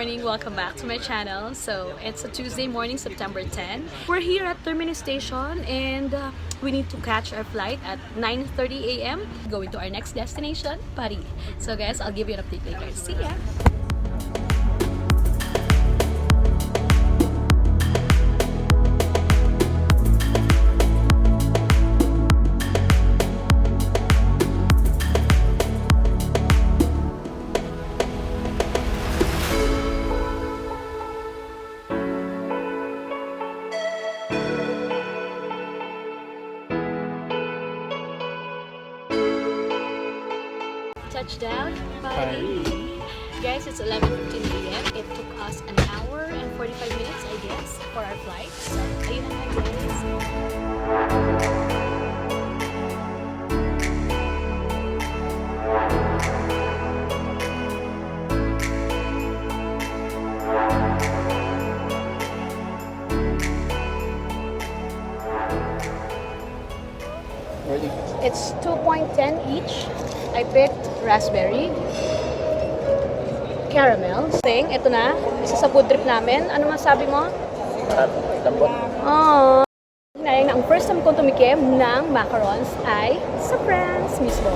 morning, welcome back to my channel. So it's a Tuesday morning, September 10. We're here at Terminus Station and we need to catch our flight at 9:30 a.m. going to our next destination, Paris. So guys, I'll give you an update later. See ya! Touchdown, Paris. Guys, it's 11:15 a.m. It took us an hour and 45 minutes, I guess, for our flight. So, ayun na nga, guys. It's 2.10 each. I picked raspberry, caramel. Ito na, isa sa food trip namin. Ano masabi mo? Lambot. Oh. Hinayang na ang first time kong tumikim ng macarons ay sa France mismo.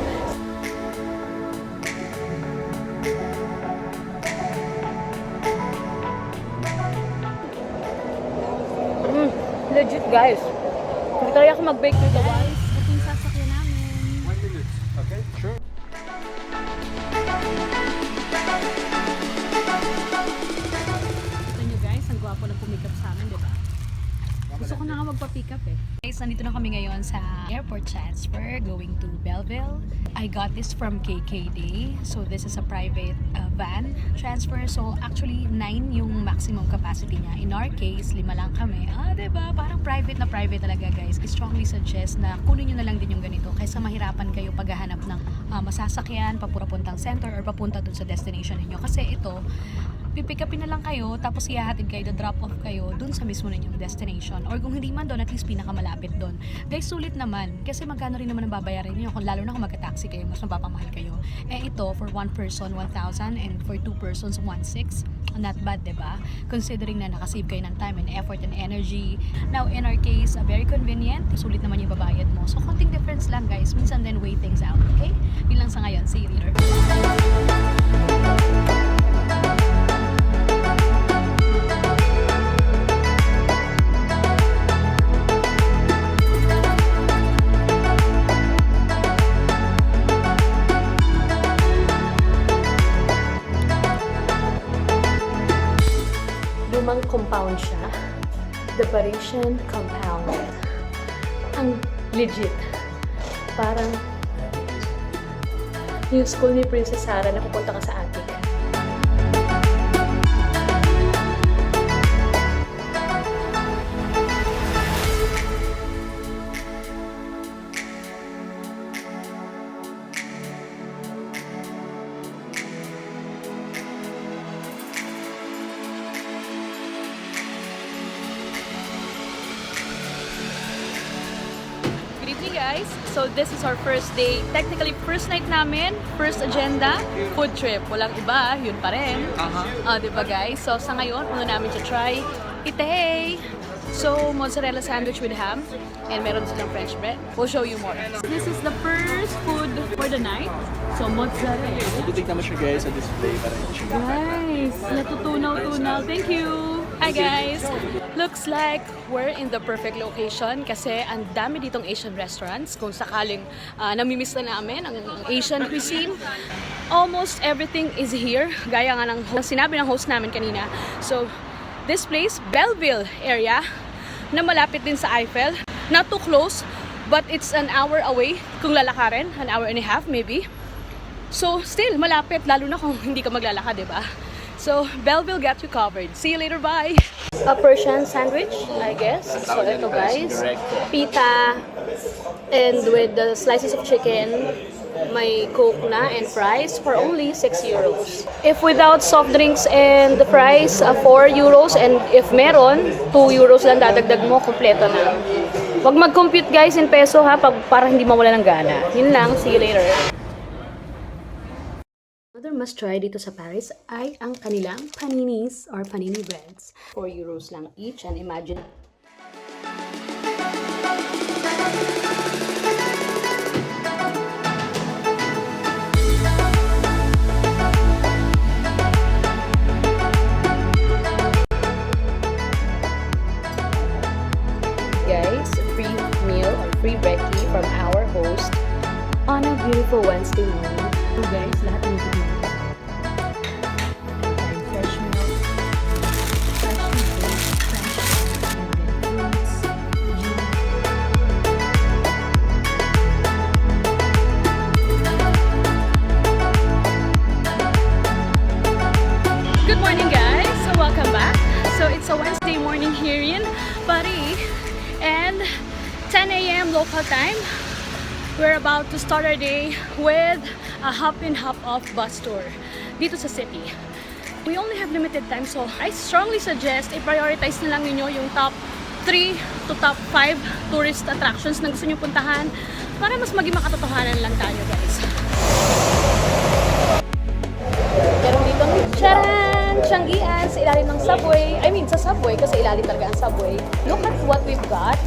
Legit guys. Hindi talaga ako mag-bake nito guys. Ito yung sasakyan namin. 1 minute. Okay, sure. Ito nyo guys, ang gwapo na pumikap sa amin, diba? Gusto ko na nga magpa-pick up eh. Guys, nandito na kami ngayon sa airport transfer going to Belleville. I got this from KKD. So this is a private van transfer. So actually 9 yung maximum capacity niya. In our case, 5 lang kami. Diba? Parang private na private talaga guys. I strongly suggest na kunin nyo na lang din yung ganito kaysa mahirapan kayo paghahanap ng masasakyan papuntang center or papunta dun sa destination niyo. Kasi ito, pipick upin na lang kayo, tapos ihahatid kayo, drop off kayo dun sa mismo ninyong destination. Or kung hindi man doon, at least pinakamalapit doon. Guys, sulit naman. Kasi magkano rin naman ang babayarin niyo, kung lalo na kung magka-taxi kayo, mas mapapamahal kayo. Eh ito, for 1 person, 1,000 and for 2 persons, 1,600. Not bad, diba? Considering na nakasave kayo ng time and effort and energy. Now, in our case, very convenient. Sulit naman yung babayad mo. So, konting difference lang, guys. Minsan then weigh things out, okay? Yun lang sa ngayon. See you later. Lumang compound siya. The Parisian compound. Ang legit. Parang yung school ni Princess Sarah na pupunta ka sa attic. Guys, so this is our first day, technically first night namin, first agenda, food trip. Walang iba, yun pa rin. Diba guys? So sa ngayon, una namin to try ite. So mozzarella sandwich with ham and meron silang French bread. We'll show you more. This is the first food for the night. So mozzarella. Tignan mo siya guys sa display para hindi siya. Guys, natutunaw-tunaw. Thank you! Hi guys! Looks like we're in the perfect location kasi ang dami ditong Asian restaurants. Kung sakaling namimiss na namin ang Asian cuisine, almost everything is here. Gaya nga ng sinabi ng host namin kanina. So, this place, Belleville area, na malapit din sa Eiffel. Not too close, but it's an hour away kung lalakarin. An hour and a half maybe. So, still malapit, lalo na kung hindi ka maglalakad, diba? So, Belleville got you covered. See you later, bye! A Persian sandwich, I guess. So, ito guys. Pita, and with the slices of chicken, may coke na and fries for only 6 euros. If without soft drinks and the fries, 4 euros. And if meron, 2 euros lang dadagdag mo, kompleto na. Huwag mag-compute guys in peso ha, para hindi mawala ng gana. Yun lang, see you later. Another must try dito sa Paris ay ang kanilang paninis or panini breads. 4 euros lang each, and imagine. Guys, free meal or free brekkie from our host on a beautiful Wednesday morning. So guys, lahat ng ito dito. Fresh milk, fresh fruits, juice. Good morning guys! So welcome back. So it's a Wednesday morning here in Paris and 10 a.m. local time. We're about to start our day with a hop-in, hop-off bus tour dito sa city. We only have limited time, so I strongly suggest i-prioritize na lang ninyo yung top 3 to top 5 tourist attractions na gusto nyo puntahan para mas maging makatotohanan lang tayo, guys. Pero dito may charan! Tianggian sa ilalim ng subway. I mean, sa subway kasi ilalim talaga ang subway. Look at what we've got.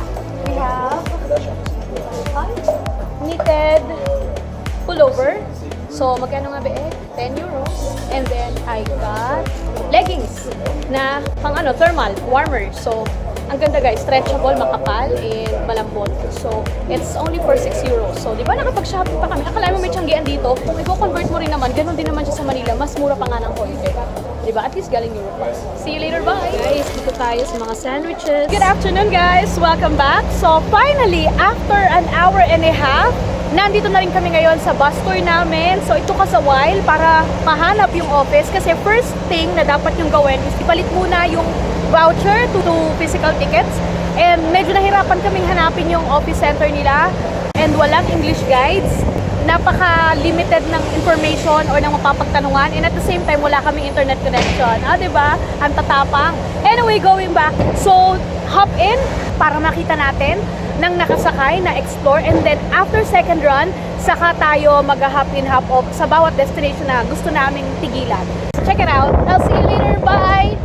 We have knitted pullover. So, magkano nga ba eh? 10 euros. And then, I got leggings na pang thermal, warmer. So, ang ganda guys, stretchable, makapal, and malambot. So, it's only for 6 euros. So, di ba nakapag-shopping pa kami? Akala mo may tianggian dito. Kung i-convert mo rin naman, ganun din naman siya sa Manila. Mas mura pa nga ng konti. Di ba? At least galing Europe. See you later, bye! Guys, dito tayo sa mga sandwiches. Good afternoon guys! Welcome back! So, finally, after an hour and a half, nandito na rin kami ngayon sa bus tour namin. So, it took us a while para mahanap yung office kasi first thing na dapat yung gawin is ipalit muna yung voucher to physical tickets. And medyo nahirapan kaming hanapin yung office center nila and walang English guides. Napaka-limited ng information or ng mapapagtanungan, and at the same time wala kaming internet connection. Diba? Ang tatapang. Anyway, going back. So, hop in para makita natin ng nakasakay na explore, and then after second run, saka tayo mag-hop in, hop off sa bawat destination na gusto naming tigilan. So, check it out. I'll see you later. Bye!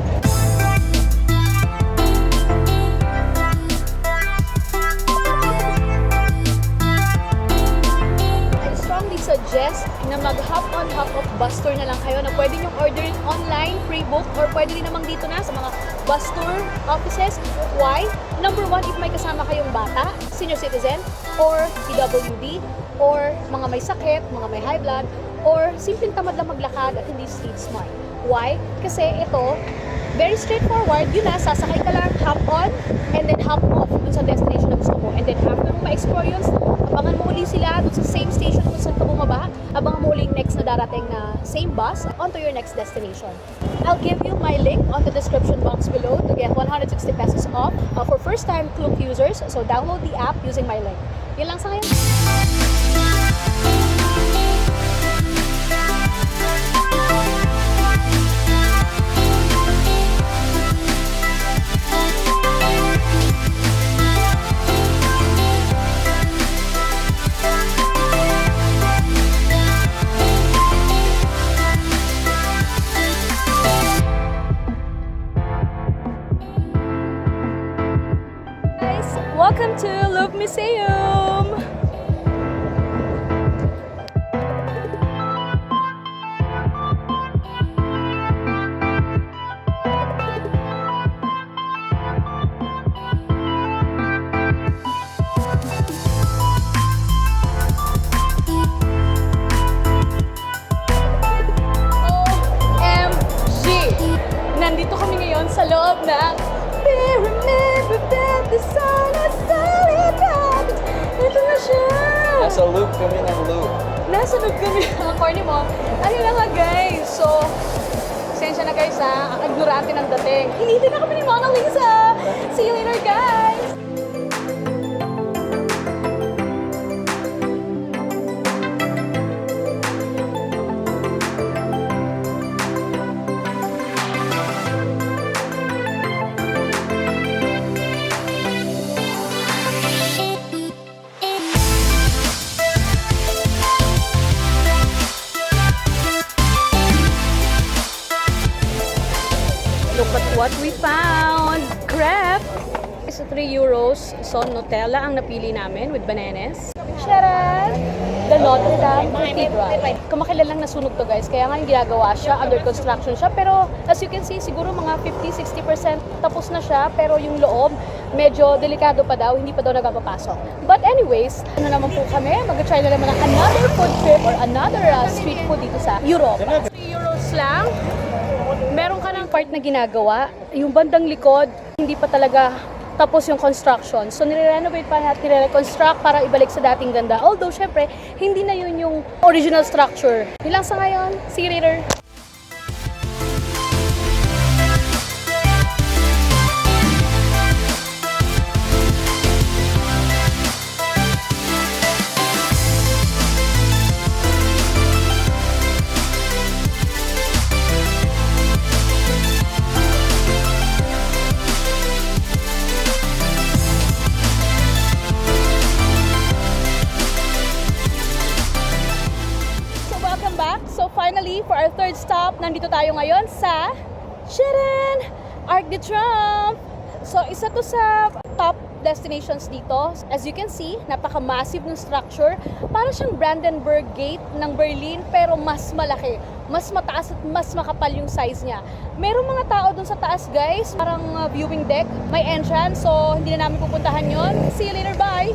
Suggest na mag-hop on, hop off bus tour na lang kayo na pwede nyong orderin online, free book, or pwede din namang dito na sa mga bus tour offices. Why? Number one, if may kasama kayong bata, senior citizen, or PWD, or mga may sakit, mga may high blood, or simpleng tamad lang maglakad at hindi street smart. Why? Kasi ito, very straightforward. Yun na, sasakay ka lang, hop on, and then hop off dun sa destination na gusto mo. And then after mo ma-experience, abangan mo uli sila dun sa same station kung saan ka bumaba. Abangan mo uli next na darating na same bus onto your next destination. I'll give you my link on the description box below to get 160 pesos off for first-time Klook users. So download the app using my link. Yun lang sa ngayon. Welcome to Louvre Museum! OMG! Nandito kami ngayon sa loob ng Remember that the sun is solid. Ito na siya! Nasa loop kami ng loop. Nasa loop kami ng corny mo. Ayun na nga guys. So, sensya na guys ha. Ang ignorante ng dating. Hinihintay na kami ni Mona Lisa. See you later guys! what we found! Crepe! Sa 3 euros, so Nutella ang napili namin with bananas. Sharon! The Notre Dame Cathedral. Kumakilalang nasunog to guys, kaya nga yung ginagawa siya, under construction siya. Pero as you can see, siguro mga 50-60% tapos na siya. Pero yung loob, medyo delikado pa daw, hindi pa daw nagpapasok. But anyways, ano naman po kami, mag-try na naman ng another food trip or another street food dito sa Europe. 3 euros lang. Meron ka ng part na ginagawa, yung bandang likod, hindi pa talaga tapos yung construction. So, nire-renovate pa at nire-reconstruct para ibalik sa dating ganda. Although, syempre, hindi na yun yung original structure. Yun lang sa ngayon. See you later! So finally, for our third stop, nandito tayo ngayon sa Sharon! Arc de Triomphe! So isa to sa top destinations dito. As you can see, napaka-massive ng structure. Para siyang Brandenburg Gate ng Berlin, pero mas malaki. Mas mataas at mas makapal yung size niya. Merong mga tao dun sa taas guys, parang viewing deck. May entrance, so hindi na namin pupuntahan yon. See you later, bye!